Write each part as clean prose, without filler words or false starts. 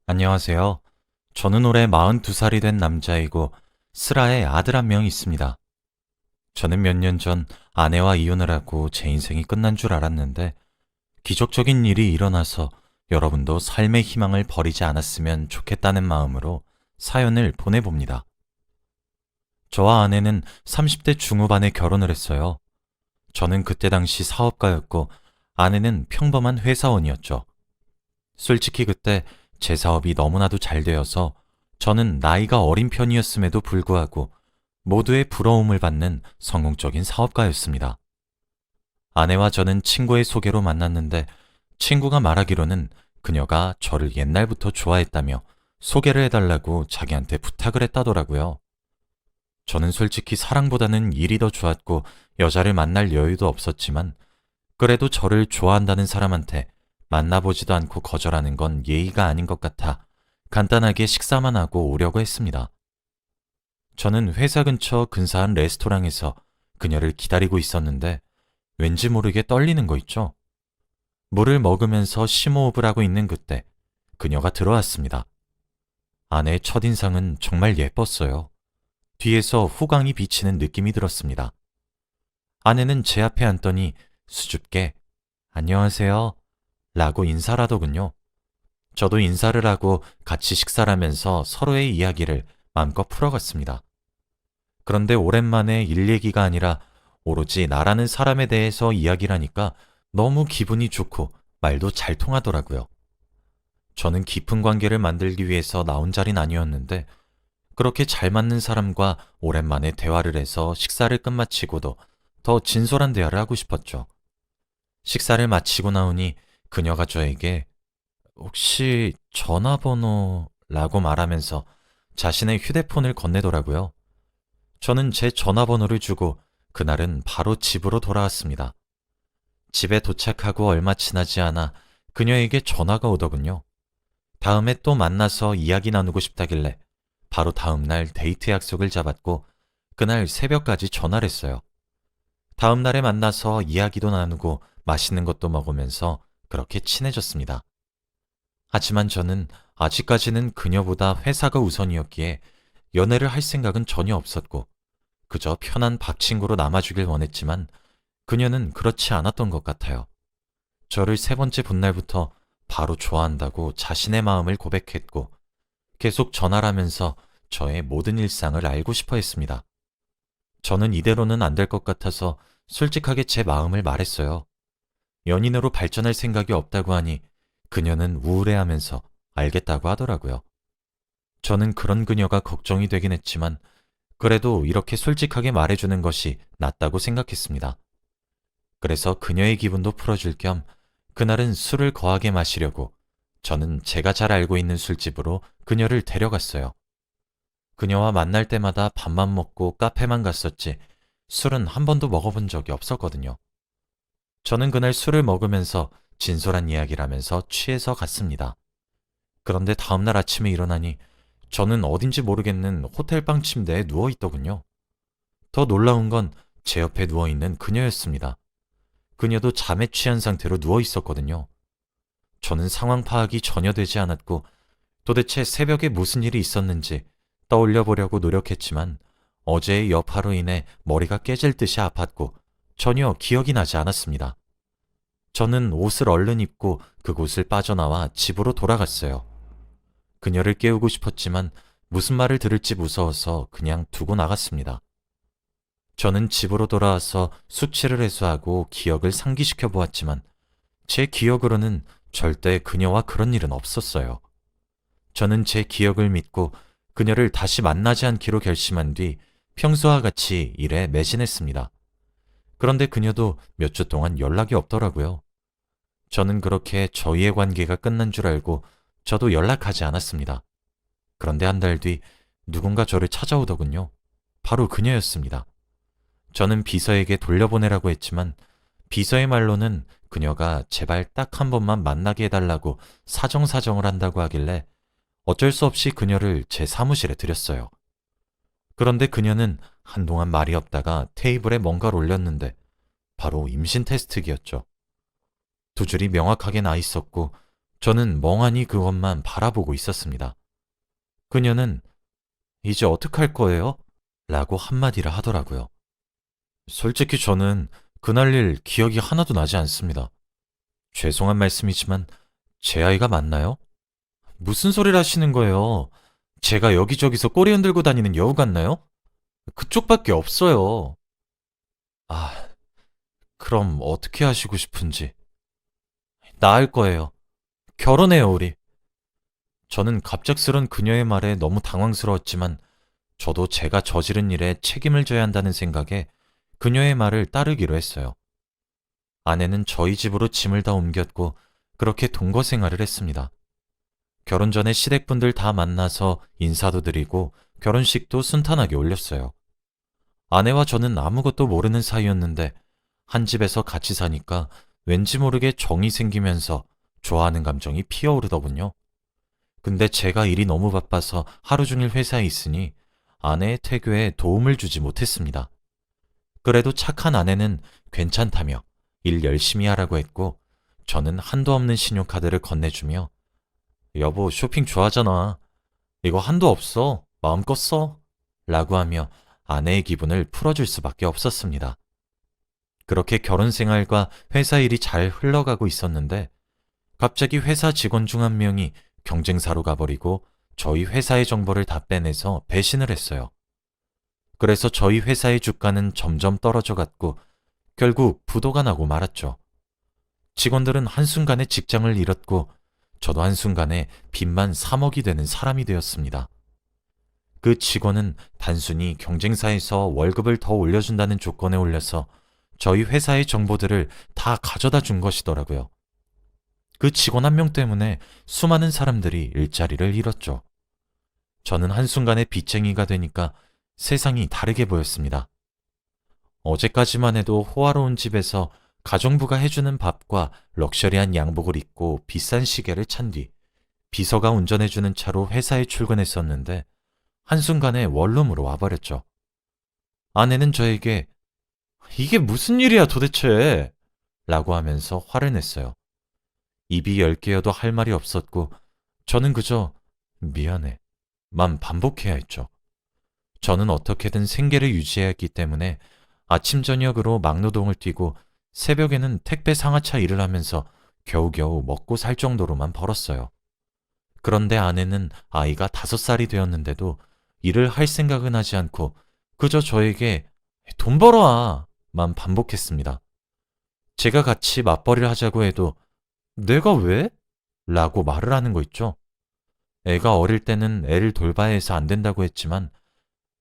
안녕하세요. 저는 올해 42살이 된 남자이고 슬아의 아들 한 명 있습니다. 저는 몇 년 전 아내와 이혼을 하고 제 인생이 끝난 줄 알았는데 기적적인 일이 일어나서 여러분도 삶의 희망을 버리지 않았으면 좋겠다는 마음으로 사연을 보내봅니다. 저와 아내는 30대 중후반에 결혼을 했어요. 저는 그때 당시 사업가였고 아내는 평범한 회사원이었죠. 솔직히 그때 제 사업이 너무나도 잘 되어서 저는 나이가 어린 편이었음에도 불구하고 모두의 부러움을 받는 성공적인 사업가였습니다. 아내와 저는 친구의 소개로 만났는데 친구가 말하기로는 그녀가 저를 옛날부터 좋아했다며 소개를 해달라고 자기한테 부탁을 했다더라고요. 저는 솔직히 사랑보다는 일이 더 좋았고 여자를 만날 여유도 없었지만 그래도 저를 좋아한다는 사람한테 만나보지도 않고 거절하는 건 예의가 아닌 것 같아 간단하게 식사만 하고 오려고 했습니다. 저는 회사 근처 근사한 레스토랑에서 그녀를 기다리고 있었는데 왠지 모르게 떨리는 거 있죠? 물을 먹으면서 심호흡을 하고 있는 그때 그녀가 들어왔습니다. 아내의 첫인상은 정말 예뻤어요. 뒤에서 후광이 비치는 느낌이 들었습니다. 아내는 제 앞에 앉더니 수줍게 안녕하세요 라고 인사를 하더군요. 저도 인사를 하고 같이 식사를 하면서 서로의 이야기를 마음껏 풀어갔습니다. 그런데 오랜만에 일 얘기가 아니라 오로지 나라는 사람에 대해서 이야기를 하니까 너무 기분이 좋고 말도 잘 통하더라고요. 저는 깊은 관계를 만들기 위해서 나온 자리는 아니었는데 그렇게 잘 맞는 사람과 오랜만에 대화를 해서 식사를 끝마치고도 더 진솔한 대화를 하고 싶었죠. 식사를 마치고 나오니 그녀가 저에게 혹시 전화번호라고 말하면서 자신의 휴대폰을 건네더라고요. 저는 제 전화번호를 주고 그날은 바로 집으로 돌아왔습니다. 집에 도착하고 얼마 지나지 않아 그녀에게 전화가 오더군요. 다음에 또 만나서 이야기 나누고 싶다길래 바로 다음날 데이트 약속을 잡았고 그날 새벽까지 전화를 했어요. 다음날에 만나서 이야기도 나누고 맛있는 것도 먹으면서 그렇게 친해졌습니다. 하지만 저는 아직까지는 그녀보다 회사가 우선이었기에 연애를 할 생각은 전혀 없었고 그저 편한 밥 친구로 남아주길 원했지만 그녀는 그렇지 않았던 것 같아요. 저를 세 번째 본 날부터 바로 좋아한다고 자신의 마음을 고백했고 계속 전화를 하면서 저의 모든 일상을 알고 싶어 했습니다. 저는 이대로는 안 될 것 같아서 솔직하게 제 마음을 말했어요. 연인으로 발전할 생각이 없다고 하니 그녀는 우울해하면서 알겠다고 하더라고요. 저는 그런 그녀가 걱정이 되긴 했지만 그래도 이렇게 솔직하게 말해주는 것이 낫다고 생각했습니다. 그래서 그녀의 기분도 풀어줄 겸 그날은 술을 거하게 마시려고 저는 제가 잘 알고 있는 술집으로 그녀를 데려갔어요. 그녀와 만날 때마다 밥만 먹고 카페만 갔었지 술은 한 번도 먹어본 적이 없었거든요. 저는 그날 술을 먹으면서 진솔한 이야기를 하면서 취해서 갔습니다. 그런데 다음날 아침에 일어나니 저는 어딘지 모르겠는 호텔방 침대에 누워있더군요. 더 놀라운 건 제 옆에 누워있는 그녀였습니다. 그녀도 잠에 취한 상태로 누워있었거든요. 저는 상황 파악이 전혀 되지 않았고 도대체 새벽에 무슨 일이 있었는지 떠올려 보려고 노력했지만 어제의 여파로 인해 머리가 깨질 듯이 아팠고 전혀 기억이 나지 않았습니다. 저는 옷을 얼른 입고 그곳을 빠져나와 집으로 돌아갔어요. 그녀를 깨우고 싶었지만 무슨 말을 들을지 무서워서 그냥 두고 나갔습니다. 저는 집으로 돌아와서 수치를 해소하고 기억을 상기시켜 보았지만 제 기억으로는 절대 그녀와 그런 일은 없었어요. 저는 제 기억을 믿고 그녀를 다시 만나지 않기로 결심한 뒤 평소와 같이 일에 매진했습니다. 그런데 그녀도 몇 주 동안 연락이 없더라고요. 저는 그렇게 저희의 관계가 끝난 줄 알고 저도 연락하지 않았습니다. 그런데 한 달 뒤 누군가 저를 찾아오더군요. 바로 그녀였습니다. 저는 비서에게 돌려보내라고 했지만 비서의 말로는 그녀가 제발 딱 한 번만 만나게 해달라고 사정사정을 한다고 하길래 어쩔 수 없이 그녀를 제 사무실에 들였어요. 그런데 그녀는 한동안 말이 없다가 테이블에 뭔가를 올렸는데 바로 임신 테스트기였죠. 두 줄이 명확하게 나 있었고 저는 멍하니 그것만 바라보고 있었습니다. 그녀는 이제 어떡할 거예요? 라고 한마디를 하더라고요. 솔직히 저는 그날 일 기억이 하나도 나지 않습니다. 죄송한 말씀이지만 제 아이가 맞나요? 무슨 소리를 하시는 거예요? 제가 여기저기서 꼬리 흔들고 다니는 여우 같나요? 그쪽밖에 없어요. 아, 그럼 어떻게 하시고 싶은지. 나을 거예요. 결혼해요, 우리. 저는 갑작스런 그녀의 말에 너무 당황스러웠지만 저도 제가 저지른 일에 책임을 져야 한다는 생각에 그녀의 말을 따르기로 했어요. 아내는 저희 집으로 짐을 다 옮겼고 그렇게 동거 생활을 했습니다. 결혼 전에 시댁분들 다 만나서 인사도 드리고 결혼식도 순탄하게 올렸어요. 아내와 저는 아무것도 모르는 사이였는데 한 집에서 같이 사니까 왠지 모르게 정이 생기면서 좋아하는 감정이 피어오르더군요. 근데 제가 일이 너무 바빠서 하루 종일 회사에 있으니 아내의 태교에 도움을 주지 못했습니다. 그래도 착한 아내는 괜찮다며 일 열심히 하라고 했고 저는 한도 없는 신용카드를 건네주며 여보 쇼핑 좋아하잖아. 이거 한도 없어. 마음껏 써. 라고 하며 아내의 기분을 풀어줄 수밖에 없었습니다. 그렇게 결혼 생활과 회사 일이 잘 흘러가고 있었는데 갑자기 회사 직원 중 한 명이 경쟁사로 가버리고 저희 회사의 정보를 다 빼내서 배신을 했어요. 그래서 저희 회사의 주가는 점점 떨어져 갔고 결국 부도가 나고 말았죠. 직원들은 한순간에 직장을 잃었고 저도 한순간에 빚만 3억이 되는 사람이 되었습니다. 그 직원은 단순히 경쟁사에서 월급을 더 올려준다는 조건에 올려서 저희 회사의 정보들을 다 가져다 준 것이더라고요. 그 직원 한 명 때문에 수많은 사람들이 일자리를 잃었죠. 저는 한순간에 빚쟁이가 되니까 세상이 다르게 보였습니다. 어제까지만 해도 호화로운 집에서 가정부가 해주는 밥과 럭셔리한 양복을 입고 비싼 시계를 찬 뒤 비서가 운전해주는 차로 회사에 출근했었는데 한순간에 원룸으로 와버렸죠. 아내는 저에게 이게 무슨 일이야 도대체? 라고 하면서 화를 냈어요. 입이 10개여도 할 말이 없었고 저는 그저 미안해 만 반복해야 했죠. 저는 어떻게든 생계를 유지해야 했기 때문에 아침 저녁으로 막노동을 뛰고 새벽에는 택배 상하차 일을 하면서 겨우겨우 먹고 살 정도로만 벌었어요. 그런데 아내는 아이가 5살이 되었는데도 일을 할 생각은 하지 않고 그저 저에게 돈 벌어와만 반복했습니다. 제가 같이 맞벌이를 하자고 해도 내가 왜? 라고 말을 하는 거 있죠. 애가 어릴 때는 애를 돌봐야 해서 안 된다고 했지만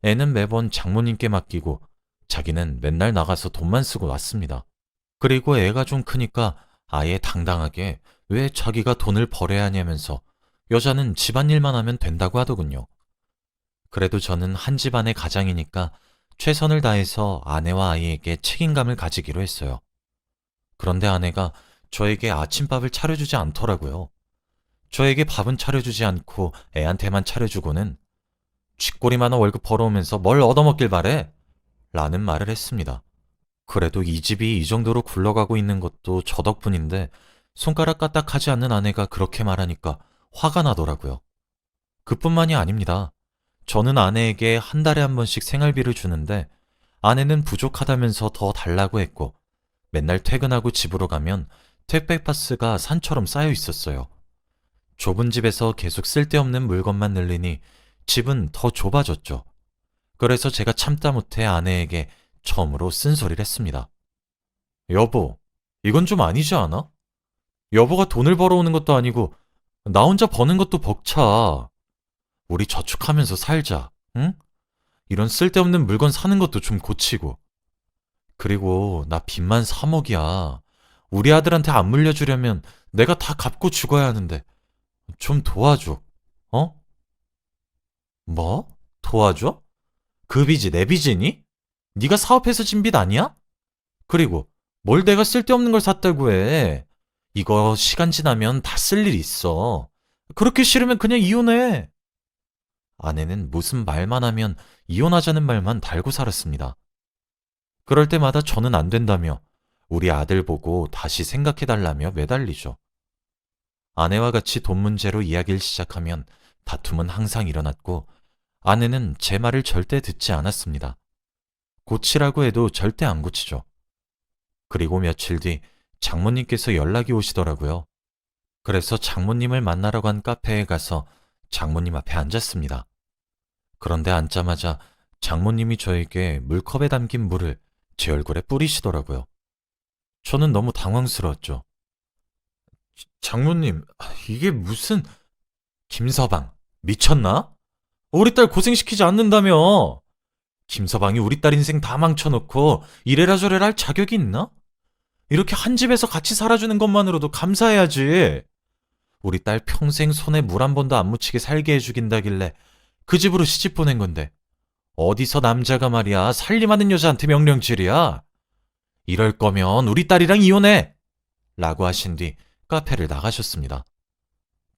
애는 매번 장모님께 맡기고 자기는 맨날 나가서 돈만 쓰고 왔습니다. 그리고 애가 좀 크니까 아예 당당하게 왜 자기가 돈을 벌어야 하냐면서 여자는 집안일만 하면 된다고 하더군요. 그래도 저는 한 집안의 가장이니까 최선을 다해서 아내와 아이에게 책임감을 가지기로 했어요. 그런데 아내가 저에게 아침밥을 차려주지 않더라고요. 저에게 밥은 차려주지 않고 애한테만 차려주고는 쥐꼬리만한 월급 벌어오면서 뭘 얻어먹길 바래? 라는 말을 했습니다. 그래도 이 집이 이 정도로 굴러가고 있는 것도 저 덕분인데 손가락 까딱하지 않는 아내가 그렇게 말하니까 화가 나더라고요. 그뿐만이 아닙니다. 저는 아내에게 한 달에 한 번씩 생활비를 주는데 아내는 부족하다면서 더 달라고 했고 맨날 퇴근하고 집으로 가면 택배 박스가 산처럼 쌓여 있었어요. 좁은 집에서 계속 쓸데없는 물건만 늘리니 집은 더 좁아졌죠. 그래서 제가 참다 못해 아내에게 처음으로 쓴소리를 했습니다. 여보, 이건 좀 아니지 않아? 여보가 돈을 벌어오는 것도 아니고 나 혼자 버는 것도 벅차. 우리 저축하면서 살자, 응? 이런 쓸데없는 물건 사는 것도 좀 고치고. 그리고 나 빚만 3억이야. 우리 아들한테 안 물려주려면 내가 다 갚고 죽어야 하는데 좀 도와줘. 어? 뭐? 도와줘? 그 빚이 내 빚이니? 네가 사업해서 진 빚 아니야? 그리고 뭘 내가 쓸데없는 걸 샀다고 해. 이거 시간 지나면 다 쓸 일 있어. 그렇게 싫으면 그냥 이혼해. 아내는 무슨 말만 하면 이혼하자는 말만 달고 살았습니다. 그럴 때마다 저는 안 된다며 우리 아들 보고 다시 생각해달라며 매달리죠. 아내와 같이 돈 문제로 이야기를 시작하면 다툼은 항상 일어났고 아내는 제 말을 절대 듣지 않았습니다. 고치라고 해도 절대 안 고치죠. 그리고 며칠 뒤 장모님께서 연락이 오시더라고요. 그래서 장모님을 만나러 간 카페에 가서 장모님 앞에 앉았습니다. 그런데 앉자마자 장모님이 저에게 물컵에 담긴 물을 제 얼굴에 뿌리시더라고요. 저는 너무 당황스러웠죠. 장모님, 이게 무슨... 김서방, 미쳤나? 우리 딸 고생시키지 않는다며! 김서방이 우리 딸 인생 다 망쳐놓고 이래라 저래라 할 자격이 있나? 이렇게 한 집에서 같이 살아주는 것만으로도 감사해야지. 우리 딸 평생 손에 물 한 번도 안 묻히게 살게 해주긴다길래 그 집으로 시집 보낸 건데 어디서 남자가 말이야 살림하는 여자한테 명령질이야. 이럴 거면 우리 딸이랑 이혼해! 라고 하신 뒤 카페를 나가셨습니다.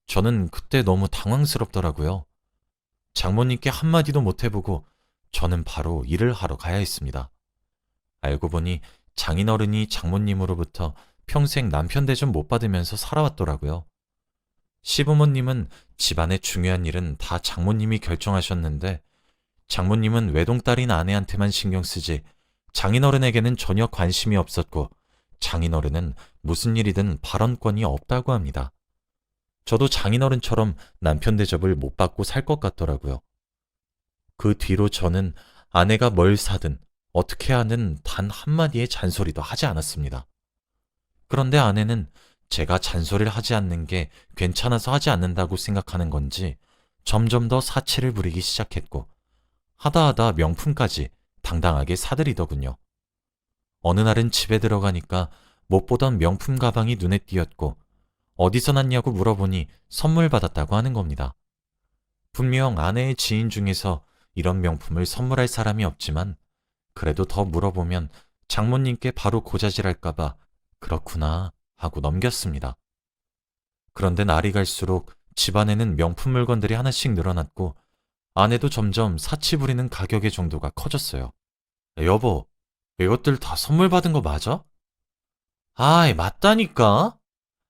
저는 그때 너무 당황스럽더라고요. 장모님께 한마디도 못 해보고 저는 바로 일을 하러 가야 했습니다. 알고 보니 장인어른이 장모님으로부터 평생 남편 대접 못 받으면서 살아왔더라고요. 시부모님은 집안의 중요한 일은 다 장모님이 결정하셨는데 장모님은 외동딸인 아내한테만 신경 쓰지 장인어른에게는 전혀 관심이 없었고 장인어른은 무슨 일이든 발언권이 없다고 합니다. 저도 장인어른처럼 남편 대접을 못 받고 살 것 같더라고요. 그 뒤로 저는 아내가 뭘 사든 어떻게 하는 단 한마디의 잔소리도 하지 않았습니다. 그런데 아내는 제가 잔소리를 하지 않는 게 괜찮아서 하지 않는다고 생각하는 건지 점점 더 사치를 부리기 시작했고 하다 명품까지 당당하게 사들이더군요. 어느 날은 집에 들어가니까 못 보던 명품 가방이 눈에 띄었고 어디서 났냐고 물어보니 선물 받았다고 하는 겁니다. 분명 아내의 지인 중에서 이런 명품을 선물할 사람이 없지만 그래도 더 물어보면 장모님께 바로 고자질할까봐 그렇구나 하고 넘겼습니다. 그런데 날이 갈수록 집안에는 명품 물건들이 하나씩 늘어났고 아내도 점점 사치 부리는 가격의 정도가 커졌어요. 여보, 이것들 다 선물 받은 거 맞아? 아이, 맞다니까.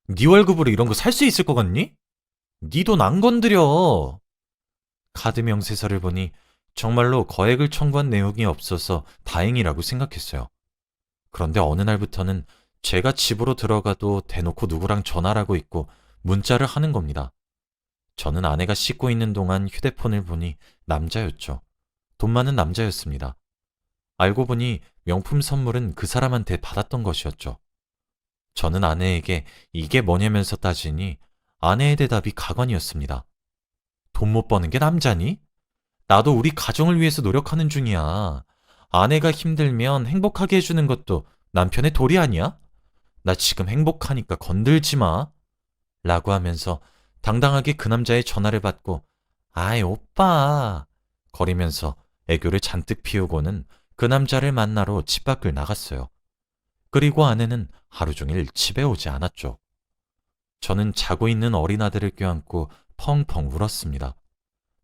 네 월급으로 이런 거 살 수 있을 것 같니? 네 돈 안 건드려. 카드 명세서를 보니 정말로 거액을 청구한 내용이 없어서 다행이라고 생각했어요. 그런데 어느 날부터는 제가 집으로 들어가도 대놓고 누구랑 전화를 하고 있고 문자를 하는 겁니다. 저는 아내가 씻고 있는 동안 휴대폰을 보니 남자였죠. 돈 많은 남자였습니다. 알고 보니 명품 선물은 그 사람한테 받았던 것이었죠. 저는 아내에게 이게 뭐냐면서 따지니 아내의 대답이 가관이었습니다. 돈 못 버는 게 남자니? 나도 우리 가정을 위해서 노력하는 중이야. 아내가 힘들면 행복하게 해주는 것도 남편의 도리 아니야? 나 지금 행복하니까 건들지 마. 라고 하면서 당당하게 그 남자의 전화를 받고 아이 오빠 거리면서 애교를 잔뜩 피우고는 그 남자를 만나러 집 밖을 나갔어요. 그리고 아내는 하루 종일 집에 오지 않았죠. 저는 자고 있는 어린 아들을 껴안고 펑펑 울었습니다.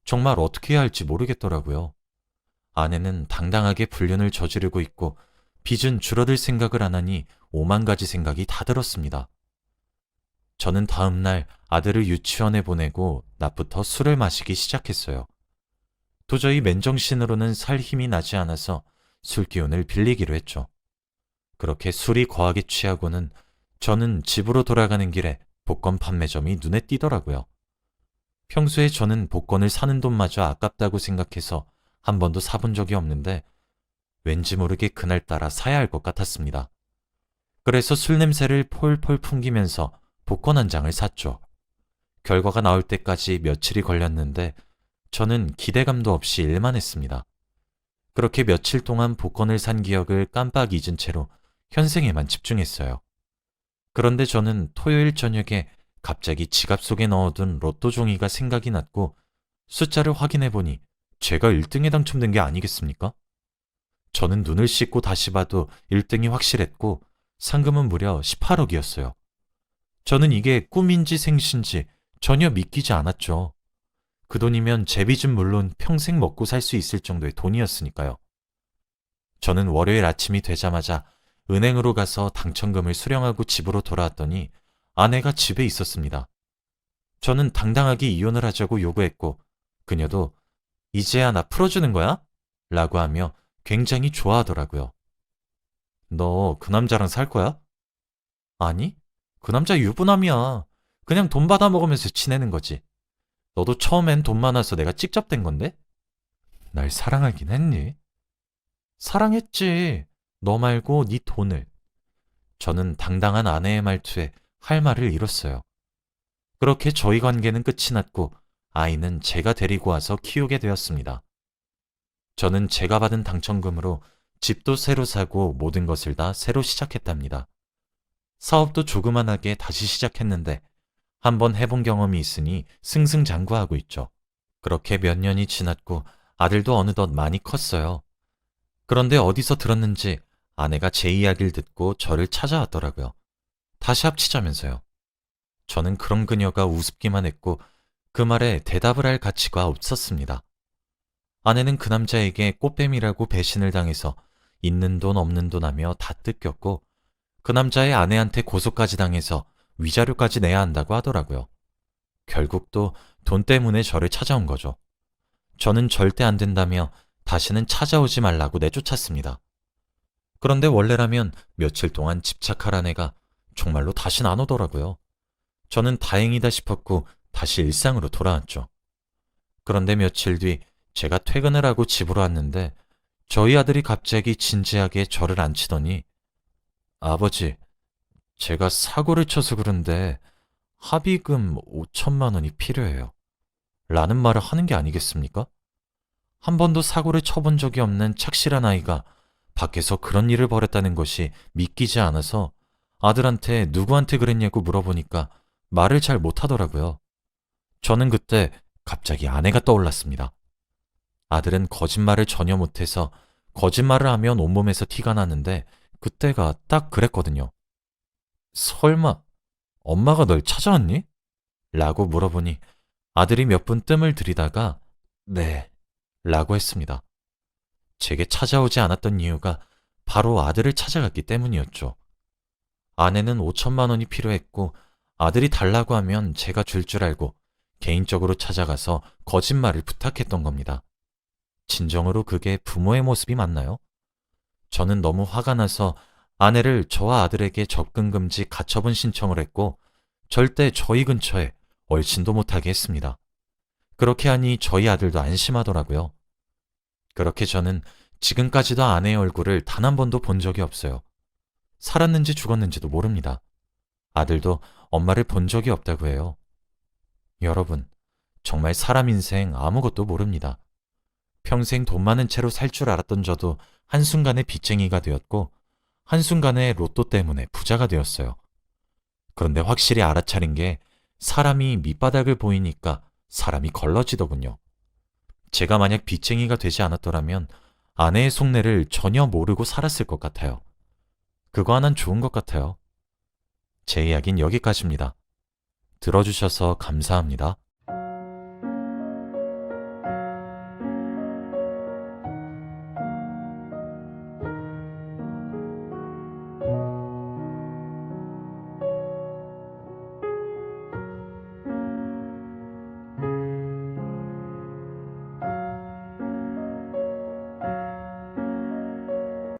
정말 어떻게 해야 할지 모르겠더라고요. 아내는 당당하게 불륜을 저지르고 있고 빚은 줄어들 생각을 안 하니 오만 가지 생각이 다 들었습니다. 저는 다음 날 아들을 유치원에 보내고 낮부터 술을 마시기 시작했어요. 도저히 맨정신으로는 살 힘이 나지 않아서 술 기운을 빌리기로 했죠. 그렇게 술이 거하게 취하고는 저는 집으로 돌아가는 길에 복권 판매점이 눈에 띄더라고요. 평소에 저는 복권을 사는 돈마저 아깝다고 생각해서 한 번도 사본 적이 없는데 왠지 모르게 그날따라 사야 할 것 같았습니다. 그래서 술 냄새를 폴폴 풍기면서 복권 한 장을 샀죠. 결과가 나올 때까지 며칠이 걸렸는데 저는 기대감도 없이 일만 했습니다. 그렇게 며칠 동안 복권을 산 기억을 깜빡 잊은 채로 현생에만 집중했어요. 그런데 저는 토요일 저녁에 갑자기 지갑 속에 넣어둔 로또 종이가 생각이 났고 숫자를 확인해보니 제가 1등에 당첨된 게 아니겠습니까? 저는 눈을 씻고 다시 봐도 1등이 확실했고 상금은 무려 18억이었어요. 저는 이게 꿈인지 생신지 전혀 믿기지 않았죠. 그 돈이면 제 빚은 물론 평생 먹고 살 수 있을 정도의 돈이었으니까요. 저는 월요일 아침이 되자마자 은행으로 가서 당첨금을 수령하고 집으로 돌아왔더니 아내가 집에 있었습니다. 저는 당당하게 이혼을 하자고 요구했고, 그녀도 이제야 나 풀어주는 거야? 라고 하며 굉장히 좋아하더라고요. 너 그 남자랑 살 거야? 아니, 그 남자 유부남이야. 그냥 돈 받아 먹으면서 지내는 거지. 너도 처음엔 돈 많아서 내가 찍잡된 건데? 날 사랑하긴 했니? 사랑했지. 너 말고 네 돈을. 저는 당당한 아내의 말투에 할 말을 잃었어요. 그렇게 저희 관계는 끝이 났고 아이는 제가 데리고 와서 키우게 되었습니다. 저는 제가 받은 당첨금으로 집도 새로 사고 모든 것을 다 새로 시작했답니다. 사업도 조그만하게 다시 시작했는데 한번 해본 경험이 있으니 승승장구하고 있죠. 그렇게 몇 년이 지났고 아들도 어느덧 많이 컸어요. 그런데 어디서 들었는지 아내가 제 이야기를 듣고 저를 찾아왔더라고요. 다시 합치자면서요. 저는 그런 그녀가 우습기만 했고 그 말에 대답을 할 가치가 없었습니다. 아내는 그 남자에게 꽃뱀이라고 배신을 당해서 있는 돈 없는 돈 하며 다 뜯겼고 그 남자의 아내한테 고소까지 당해서 위자료까지 내야 한다고 하더라고요. 결국 또 돈 때문에 저를 찾아온 거죠. 저는 절대 안 된다며 다시는 찾아오지 말라고 내쫓았습니다. 그런데 원래라면 며칠 동안 집착할 아내가 정말로 다신 안 오더라고요. 저는 다행이다 싶었고 다시 일상으로 돌아왔죠. 그런데 며칠 뒤 제가 퇴근을 하고 집으로 왔는데 저희 아들이 갑자기 진지하게 저를 앉히더니 아버지, 제가 사고를 쳐서 그런데 합의금 5천만 원이 필요해요. 라는 말을 하는 게 아니겠습니까? 한 번도 사고를 쳐본 적이 없는 착실한 아이가 밖에서 그런 일을 벌였다는 것이 믿기지 않아서 아들한테 누구한테 그랬냐고 물어보니까 말을 잘 못하더라고요. 저는 그때 갑자기 아내가 떠올랐습니다. 아들은 거짓말을 전혀 못해서 거짓말을 하면 온몸에서 티가 나는데 그때가 딱 그랬거든요. 설마 엄마가 널 찾아왔니? 라고 물어보니 아들이 몇 분 뜸을 들이다가 네 라고 했습니다. 제게 찾아오지 않았던 이유가 바로 아들을 찾아갔기 때문이었죠. 아내는 5천만 원이 필요했고 아들이 달라고 하면 제가 줄 줄 알고 개인적으로 찾아가서 거짓말을 부탁했던 겁니다. 진정으로 그게 부모의 모습이 맞나요? 저는 너무 화가 나서 아내를 저와 아들에게 접근 금지 가처분 신청을 했고 절대 저희 근처에 얼씬도 못하게 했습니다. 그렇게 하니 저희 아들도 안심하더라고요. 그렇게 저는 지금까지도 아내의 얼굴을 단 한 번도 본 적이 없어요. 살았는지 죽었는지도 모릅니다. 아들도 엄마를 본 적이 없다고 해요. 여러분, 정말 사람 인생 아무것도 모릅니다. 평생 돈 많은 채로 살 줄 알았던 저도 한순간에 빚쟁이가 되었고 한순간에 로또 때문에 부자가 되었어요. 그런데 확실히 알아차린 게 사람이 밑바닥을 보이니까 사람이 걸러지더군요. 제가 만약 빚쟁이가 되지 않았더라면 아내의 속내를 전혀 모르고 살았을 것 같아요. 그거 하나는 좋은 것 같아요. 제 이야기는 여기까지입니다. 들어주셔서 감사합니다.